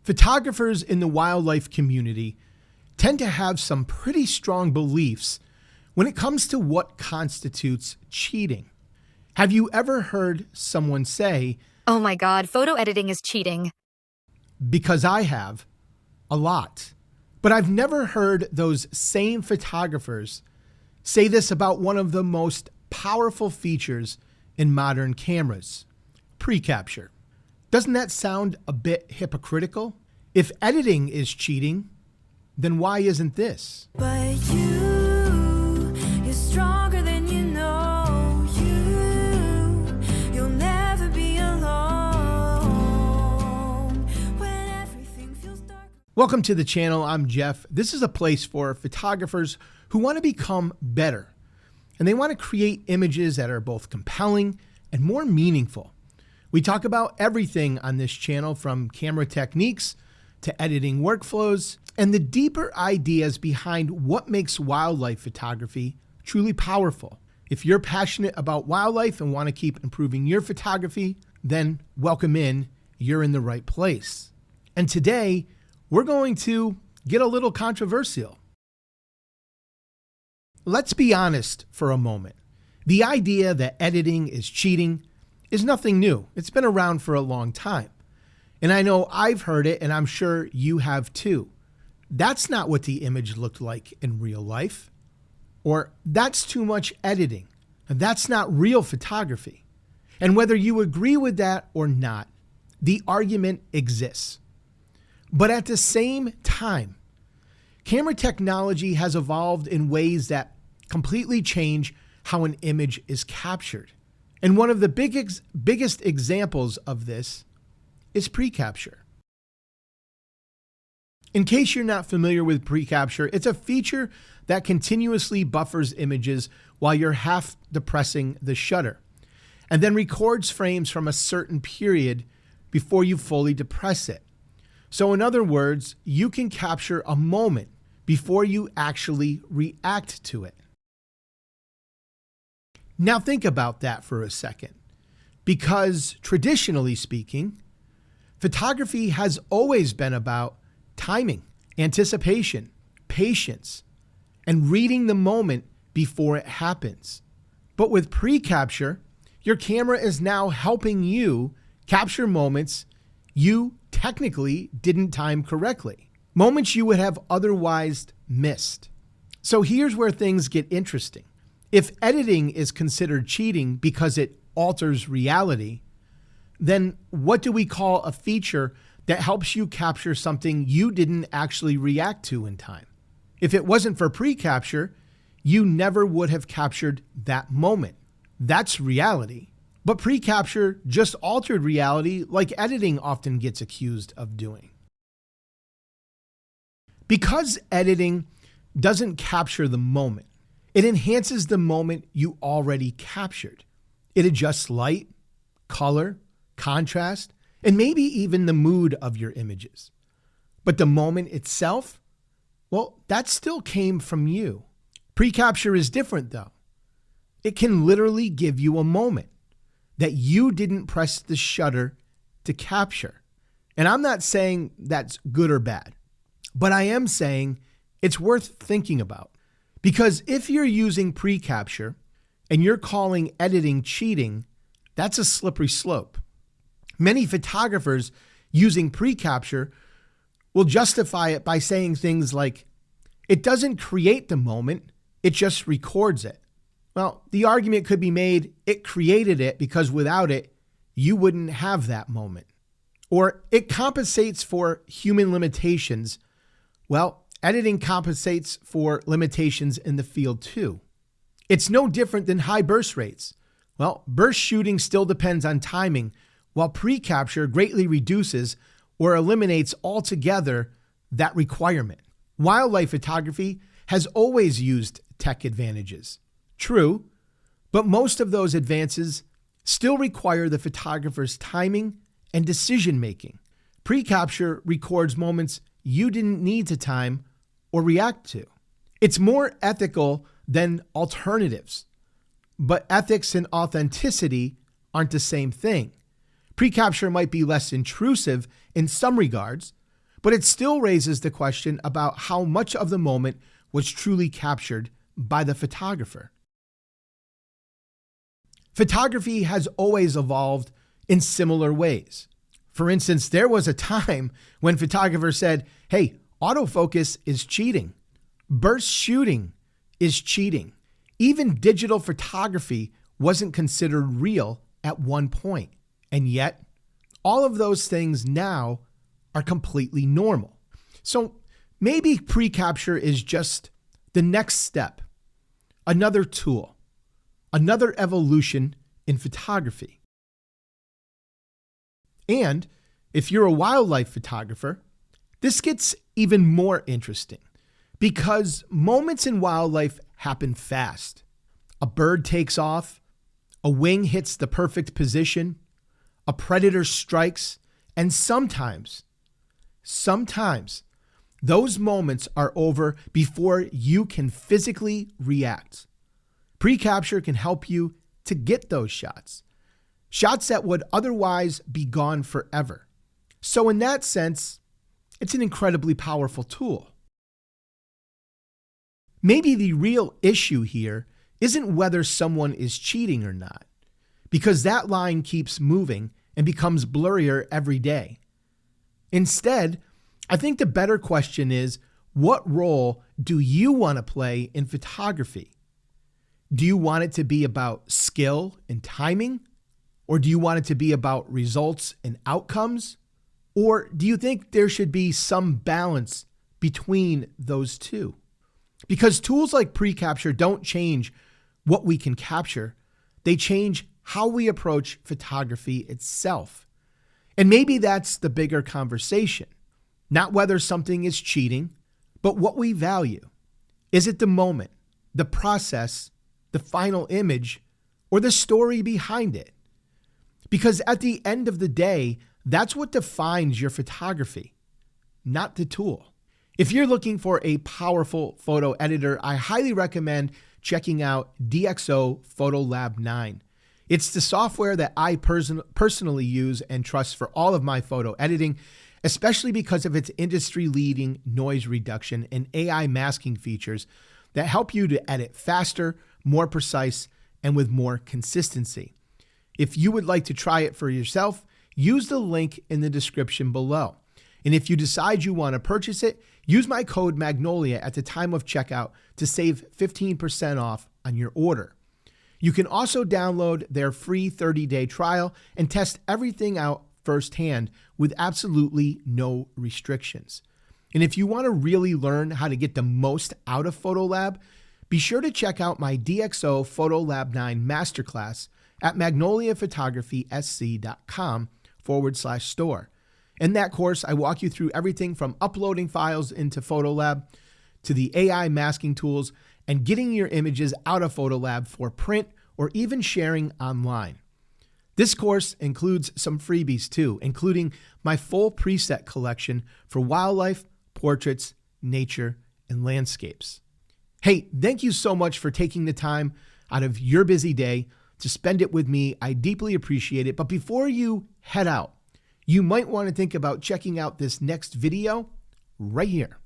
Photographers in the wildlife community tend to have some pretty strong beliefs when it comes to what constitutes cheating. Have you ever heard someone say, "Oh my God, photo editing is cheating"? Because I have, a lot. But I've never heard those same photographers say this about one of the most powerful features in modern cameras, Precapture. Doesn't that sound a bit hypocritical? If editing is cheating, then why isn't this? But you're stronger than you know. You'll never be alone when everything feels dark. Welcome to the channel. I'm Jeff. This is a place for photographers who want to become better, and they want to create images that are both compelling and more meaningful. We talk about everything on this channel, from camera techniques to editing workflows and the deeper ideas behind what makes wildlife photography truly powerful. If you're passionate about wildlife and want to keep improving your photography, then welcome in. You're in the right place. And today, we're going to get a little controversial. Let's be honest for a moment. The idea that editing is cheating is nothing new. It's been around for a long time. And I know I've heard it, and I'm sure you have too. That's not what the image looked like in real life. Or that's too much editing. That's not real photography. And whether you agree with that or not, the argument exists. But at the same time, camera technology has evolved in ways that completely change how an image is captured. And one of the biggest examples of this is Precapture. In case you're not familiar with Precapture, it's a feature that continuously buffers images while you're half depressing the shutter, and then records frames from a certain period before you fully depress it. So in other words, you can capture a moment before you actually react to it. Now think about that for a second, because traditionally speaking, photography has always been about timing, anticipation, patience, and reading the moment before it happens. But with Precapture, your camera is now helping you capture moments you technically didn't time correctly, moments you would have otherwise missed. So here's where things get interesting. If editing is considered cheating because it alters reality, then what do we call a feature that helps you capture something you didn't actually react to in time? If it wasn't for Precapture, you never would have captured that moment. That's reality. But Precapture just altered reality like editing often gets accused of doing. Because editing doesn't capture the moment, it enhances the moment you already captured. It adjusts light, color, contrast, and maybe even the mood of your images. But the moment itself, well, that still came from you. Precapture is different though. It can literally give you a moment that you didn't press the shutter to capture. And I'm not saying that's good or bad, but I am saying it's worth thinking about. Because if you're using Precapture and you're calling editing cheating, that's a slippery slope. Many photographers using Precapture will justify it by saying things like, it doesn't create the moment, it just records it. Well, the argument could be made, it created it because without it, you wouldn't have that moment. Or it compensates for human limitations. Well, editing compensates for limitations in the field too. It's no different than high burst rates. Well, burst shooting still depends on timing, while Precapture greatly reduces or eliminates altogether that requirement. Wildlife photography has always used tech advantages. True, but most of those advances still require the photographer's timing and decision making. Precapture records moments you didn't need to time or react to. It's more ethical than alternatives, but ethics and authenticity aren't the same thing. Precapture might be less intrusive in some regards, but it still raises the question about how much of the moment was truly captured by the photographer. Photography has always evolved in similar ways. For instance, there was a time when photographers said, hey, autofocus is cheating. Burst shooting is cheating. Even digital photography wasn't considered real at one point. And yet, all of those things now are completely normal. So maybe Precapture is just the next step, another tool, another evolution in photography. And if you're a wildlife photographer, this gets even more interesting because moments in wildlife happen fast. A bird takes off, a wing hits the perfect position, a predator strikes, and sometimes those moments are over before you can physically react. Precapture can help you to get those shots that would otherwise be gone forever. So in that sense, it's an incredibly powerful tool. Maybe the real issue here isn't whether someone is cheating or not, because that line keeps moving and becomes blurrier every day. Instead, I think the better question is, what role do you want to play in photography? Do you want it to be about skill and timing? Or do you want it to be about results and outcomes? Or do you think there should be some balance between those two? Because tools like Precapture don't change what we can capture. They change how we approach photography itself. And maybe that's the bigger conversation. Not whether something is cheating, but what we value. Is it the moment, the process, the final image, or the story behind it? Because at the end of the day, that's what defines your photography, not the tool. If you're looking for a powerful photo editor, I highly recommend checking out DxO Photolab 9. It's the software that I personally use and trust for all of my photo editing, especially because of its industry-leading noise reduction and AI masking features that help you to edit faster, more precise, and with more consistency. If you would like to try it for yourself, use the link in the description below. And if you decide you want to purchase it, use my code Magnolia at the time of checkout to save 15% off on your order. You can also download their free 30-day trial and test everything out firsthand with absolutely no restrictions. And if you want to really learn how to get the most out of Photolab, be sure to check out my DxO Photolab 9 Masterclass at magnoliaphotographysc.com/store. In that course, I walk you through everything from uploading files into Photolab to the AI masking tools and getting your images out of Photolab for print or even sharing online. This course includes some freebies too, including my full preset collection for wildlife, portraits, nature, and landscapes. Hey, thank you so much for taking the time out of your busy day to spend it with me. I deeply appreciate it. But before you head out, you might want to think about checking out this next video right here.